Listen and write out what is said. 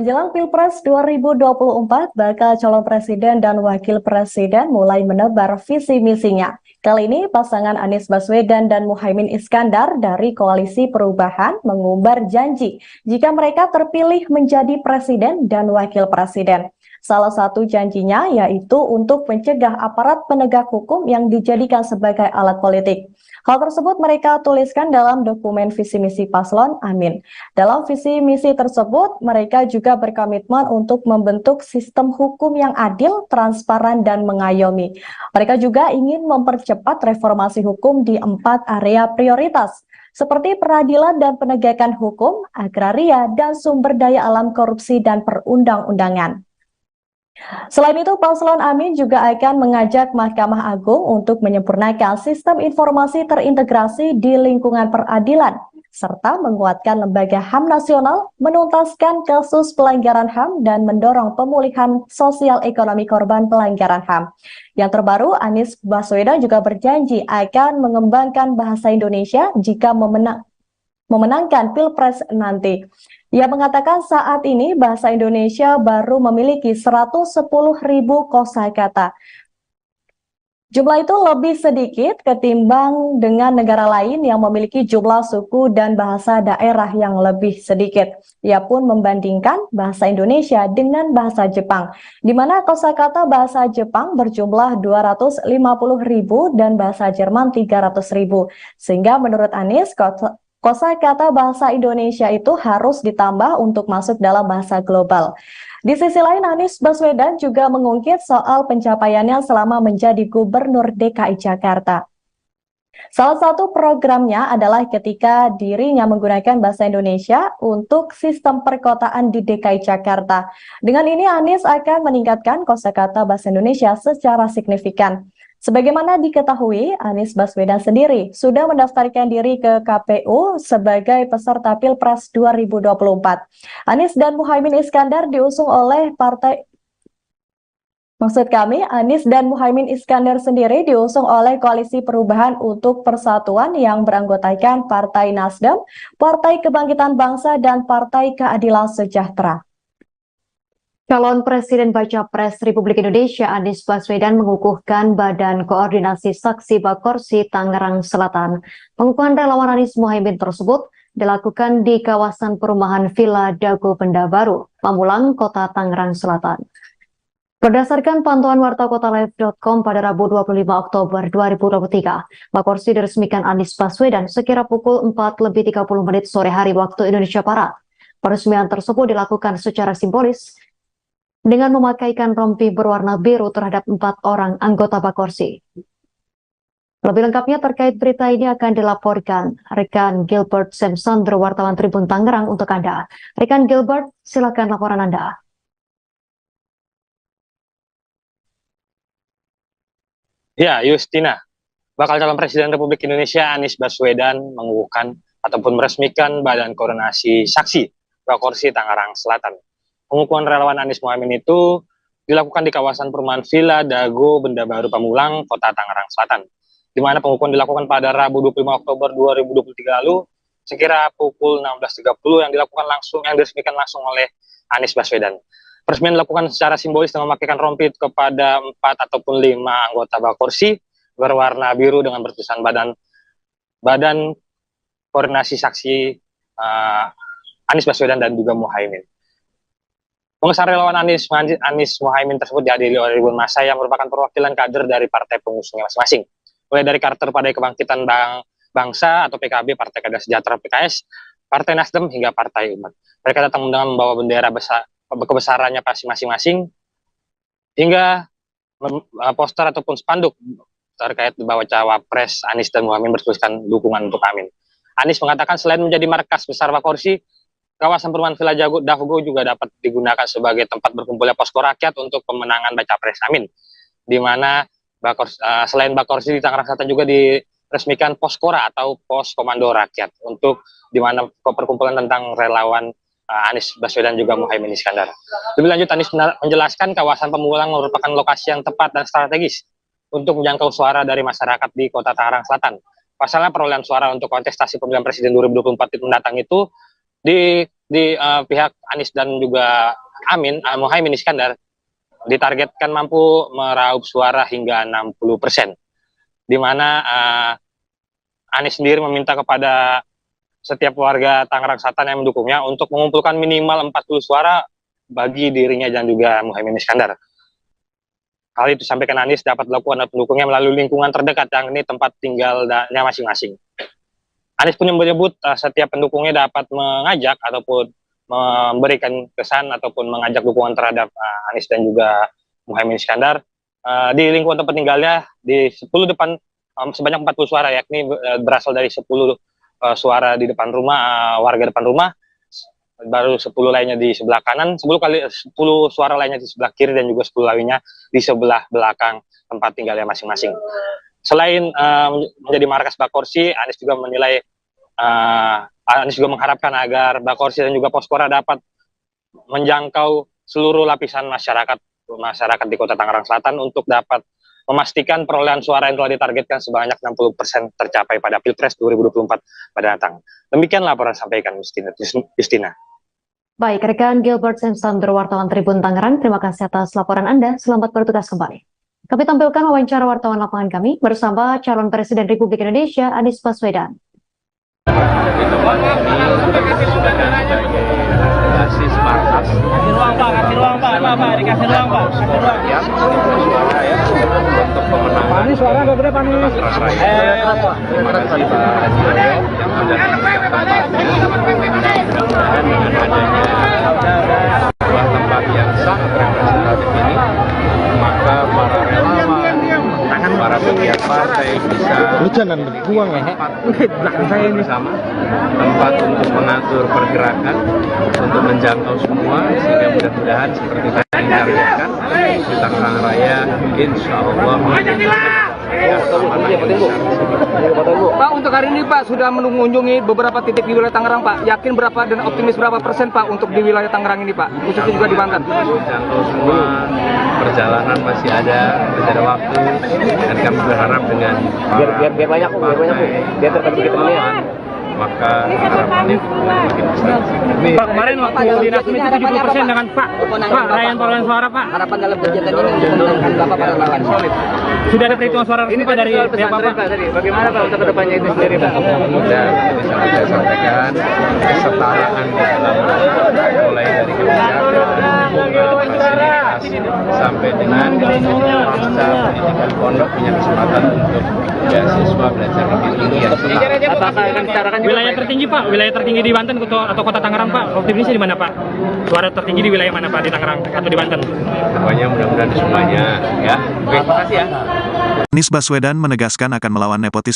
Menjelang Pilpres 2024, bakal calon presiden dan wakil presiden mulai menebar visi misinya. Kali ini, pasangan Anies Baswedan dan Muhaimin Iskandar dari Koalisi Perubahan mengumbar janji jika mereka terpilih menjadi presiden dan wakil presiden. Salah satu janjinya yaitu untuk mencegah aparat penegak hukum yang dijadikan sebagai alat politik. Hal tersebut mereka tuliskan dalam dokumen visi misi paslon Amin. Dalam visi misi tersebut, mereka juga berkomitmen untuk membentuk sistem hukum yang adil, transparan, dan mengayomi. Mereka juga ingin mempercepat reformasi hukum di 4 area prioritas, seperti peradilan dan penegakan hukum, agraria, dan sumber daya alam korupsi dan perundang-undangan. Selain itu, Paslon Amin juga akan mengajak Mahkamah Agung untuk menyempurnakan sistem informasi terintegrasi di lingkungan peradilan, serta menguatkan lembaga HAM nasional, menuntaskan kasus pelanggaran HAM, dan mendorong pemulihan sosial ekonomi korban pelanggaran HAM. Yang terbaru, Anies Baswedan juga berjanji akan mengembangkan bahasa Indonesia jika memenangkan Pilpres nanti. Ia mengatakan saat ini bahasa Indonesia baru memiliki 110.000 kosakata. Jumlah itu lebih sedikit ketimbang dengan negara lain yang memiliki jumlah suku dan bahasa daerah yang lebih sedikit. Ia pun membandingkan bahasa Indonesia dengan bahasa Jepang, di mana kosakata bahasa Jepang berjumlah 250.000 dan bahasa Jerman 300.000. Sehingga menurut Anies, kosakata bahasa Indonesia itu harus ditambah untuk masuk dalam bahasa global. Di sisi lain, Anies Baswedan juga mengungkit soal pencapaiannya selama menjadi Gubernur DKI Jakarta. Salah satu programnya adalah ketika dirinya menggunakan bahasa Indonesia untuk sistem perkotaan di DKI Jakarta. Dengan ini, Anies akan meningkatkan kosakata bahasa Indonesia secara signifikan. Sebagaimana diketahui, Anies Baswedan sendiri sudah mendaftarkan diri ke KPU sebagai peserta Pilpres 2024. Anies dan Muhaimin Iskandar diusung oleh Anies dan Muhaimin Iskandar sendiri diusung oleh Koalisi Perubahan untuk Persatuan yang beranggotakan Partai Nasdem, Partai Kebangkitan Bangsa, dan Partai Keadilan Sejahtera. Calon Presiden Baca Pres Republik Indonesia Anies Baswedan mengukuhkan Badan Koordinasi Saksi Bakorsi Tangerang Selatan. Pengukuhan relawan Anies Muhaimin tersebut dilakukan di kawasan perumahan Villa Dago Benda Baru, Pamulang, Kota Tangerang Selatan. Berdasarkan pantauan warta kotalive.com pada Rabu 25 Oktober 2023, Bakorsi diresmikan Anies Baswedan sekira pukul 4:30 sore hari waktu Indonesia Barat. Peresmian tersebut dilakukan secara simbolis dengan memakaikan rompi berwarna biru terhadap 4 orang anggota Bakorsi. Lebih lengkapnya terkait berita ini akan dilaporkan rekan Gilbert Semsandro, wartawan Tribun Tangerang untuk Anda. Rekan Gilbert, silakan laporan Anda. Ya, Justina, bakal calon Presiden Republik Indonesia Anies Baswedan mengukuhkan ataupun meresmikan Badan Koordinasi Saksi Bakorsi Tangerang Selatan. Pengukuhan relawan Anies Muhaimin itu dilakukan di kawasan perumahan Villa Dago Benda Baru Pamulang, Kota Tangerang Selatan, di mana pengukuhan dilakukan pada Rabu 25 Oktober 2023 lalu, sekira pukul 16.30 yang diresmikan langsung oleh Anies Baswedan. Peresmian dilakukan secara simbolis dengan memakaikan rompi kepada 4 ataupun 5 anggota Bakorsi berwarna biru dengan bertulisan Badan Koordinasi Saksi Anies Baswedan dan juga Muhaimin. Pengesahan relawan Anies Muhaimin tersebut dihadiri oleh ribuan massa yang merupakan perwakilan kader dari partai pengusungnya masing-masing. Mulai dari kader Partai Kebangkitan Bangsa atau PKB, Partai Keadilan Sejahtera PKS, Partai Nasdem hingga Partai Umat. Mereka datang dengan membawa bendera kebesarannya masing-masing hingga poster ataupun spanduk terkait bahwa cawapres Anies dan Muhaimin bertuliskan dukungan untuk Amin. Anies mengatakan selain menjadi markas besar Bakorsi, kawasan perumahan Villa Dago juga dapat digunakan sebagai tempat berkumpulnya posko rakyat untuk pemenangan Baca Pres Amin, di mana selain Bakorsi di Tangerang Selatan juga diresmikan Poskora atau Pos Komando Rakyat, untuk di mana perkumpulan tentang relawan Anies Baswedan juga Muhaimin Iskandar. Lebih lanjut, Anies menjelaskan kawasan Pamulang merupakan lokasi yang tepat dan strategis untuk menjangkau suara dari masyarakat di Kota Tangerang Selatan. Pasalnya perolehan suara untuk kontestasi pemilihan presiden 2024 mendatang itu di pihak Anies dan juga Muhaimin Iskandar ditargetkan mampu meraup suara hingga 60%, di mana Anies sendiri meminta kepada setiap warga Tangerang Selatan yang mendukungnya untuk mengumpulkan minimal 40 suara bagi dirinya dan juga Muhaimin Iskandar. Hal itu disampaikan Anies dapat dilakukan oleh pendukungnya melalui lingkungan terdekat, yang ini tempat tinggalnya masing-masing. Anies pun menyebut setiap pendukungnya dapat mengajak ataupun memberikan kesan ataupun mengajak dukungan terhadap Anies dan juga Muhaimin Iskandar di lingkungan tempat tinggalnya di 10 depan sebanyak 40 suara, yakni berasal dari 10 suara di depan rumah, warga depan rumah, baru 10 lainnya di sebelah kanan, 10 suara lainnya di sebelah kiri, dan juga 10 lainnya di sebelah belakang tempat tinggalnya masing-masing. Selain menjadi markas Bakorsi, Anies juga menilai, Anies juga mengharapkan agar Bakorsi dan juga Poskora dapat menjangkau seluruh lapisan masyarakat di Kota Tangerang Selatan untuk dapat memastikan perolehan suara yang telah ditargetkan sebanyak 60% tercapai pada Pilpres 2024 pada datang. Demikian laporan sampaikan Justina. Baik, rekan Gilbert Semsandro, wartawan Tribun Tangerang, terima kasih atas laporan Anda. Selamat bertugas kembali. Kami tampilkan wawancara wartawan lapangan kami bersama calon Presiden Republik Indonesia Anies Baswedan. Basis markas. Kasih ruang Pak, dikasih ruang Pak. Suara ya untuk pemenangan. Ini suara nggak gede Pak nih. Terima kasih Pak Haji yang mendatangkan tempat ini. Dan dengan adanya sebuah tempat yang sangat representatif ini, maka para relawan, para pegiat partai bisa bersama tempat untuk mengatur pergerakan, untuk menjangkau semua, sehingga mudah-mudahan seperti tadi ditargetkan di Tangerang Raya, insya Allah Pak, untuk hari ini Pak sudah mengunjungi beberapa titik di wilayah Tangerang Pak. Yakin berapa dan optimis berapa persen Pak untuk di wilayah Tangerang ini Pak, khususnya juga di Banten? Menjangkau semua, perjalanan masih ada waktu, dan kami berharap dengan biar banyak biar terkait relawan, maka harapannya makin besar. Pak, kemarin waktu di Nasdem itu 70% dengan Pak raihan perolehan suara Pak. Harapan dalam kegiatan ini untuk memenangkan Bapak pada lawan solid. Sudah ada perhitungan suara ini Pak dari pihak Bapak. Bagaimana Pak untuk kedepannya itu sendiri Pak? Dan tadi saya sampaikan kesetaraan di dalam mulai dari kebijakan, fasilitas sampai dengan pasca pendidikan pondok punya kesempatan untuk beasiswa belajar lebih tinggi yang setara. Wilayah tertinggi Pak, wilayah tertinggi di Banten atau Kota Tangerang Pak, optimisnya di mana Pak? Suara tertinggi di wilayah mana Pak, di Tangerang atau di Banten? Pokoknya mudah-mudahan di semuanya ya. Oke, terima kasih ya. Anies Baswedan menegaskan akan melawan nepotisme